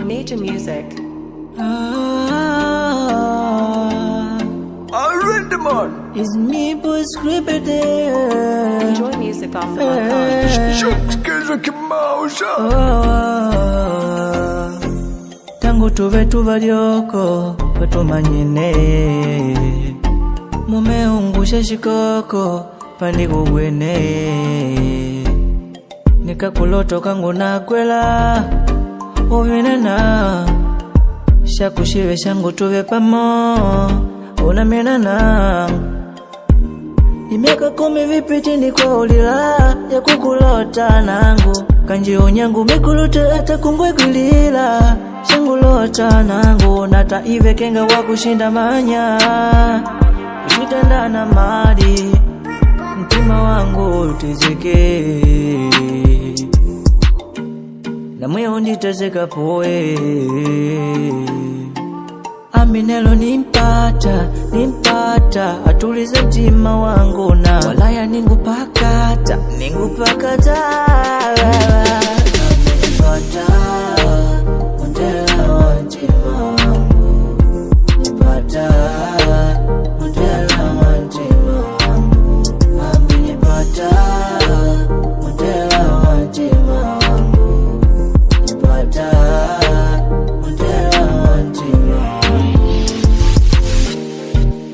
Major music. It's me, boy, scribble there. Enjoy music off Tangu tuve tuvalyoko patumanyine mumeungusha shikoko pandikugwene nikakuloto kangu nakwela uvinana shakushive shangu tuve pamo unamenana imeka 10 vipi chini kwa ulila ya kukulota nangu kanji unyangu mikulute ata kungwegulila shangu lota nangu nata ive kenga wakushinda manya ushitenda na mali mtima wangu utizike na moyo unditezeka poe Aminelo nimpata atulize mtima wangu na walaya ningupakata Aminipata mundela wa mtima wangu Nipata mundela wa mtima wangu Aminipata mundela wa mtima wangu Nipata mundela wa mtima wangu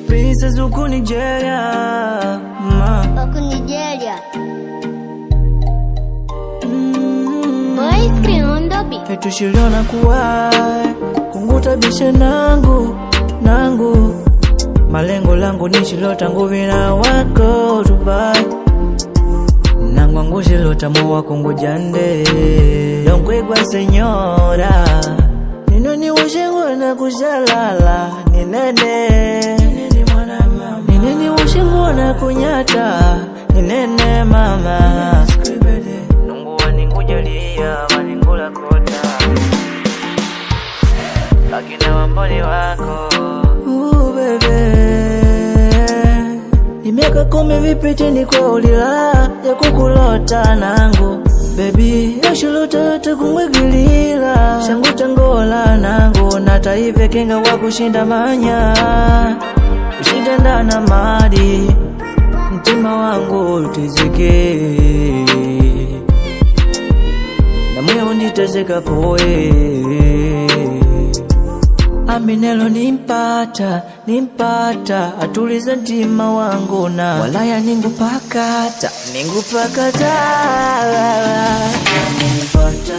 Princess uku Nigeria Uku Nigeria Boy screen on the beat Etushiliona kuwai kunguta bishe nangu Malengo langu nishilota nguvina wako Dubai Nangu angushilota mwa kungujande Yonkwegwa senyora Ninoni ushengu na kushalala Nineni ushengu na kunyata Ninene mama Nungu waningujalia waningula kota Lakina wamboni wako bebe Imeka 10 vipi chini kwa ulila ya kukulota nangu Baby, yashuluta takungwegilila Shangu tangola nangu Nata ive kenga wakushinda manya Ushitenda na mali mtima wangu utizike na moyo unditezeka poe Aminelo nimpata atulize mtima wangu na walaya ningupakata Aminipata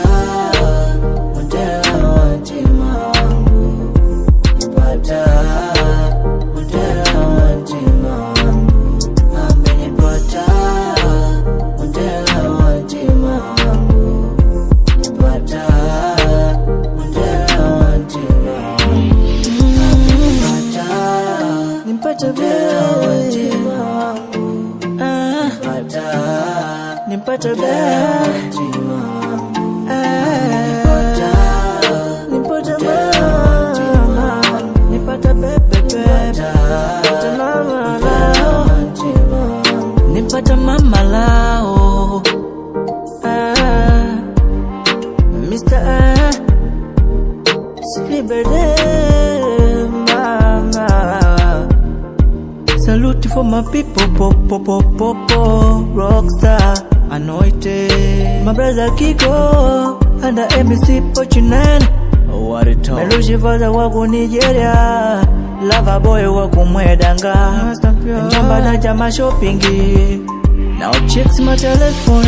mundela wa mtima wangu Nipata mundela wa mtima wangu Aminipata mundela wa mtima wangu Nipata mundela wa mtima wangu Nimpata mundela wa mtima wangu Nimpata mundela wa mtima wangu Nimpata mama Nimpata bebe Nimpata mama lao Nimpata mama lao Mr. Scribble mama Salute for my people Rockstar Anointed My brother Kiko Under MC Pochinan What a talk Melushi father wako Nigeria Lava boy wako Mwedanga Njamba na jama shoppingi Now checks my telephone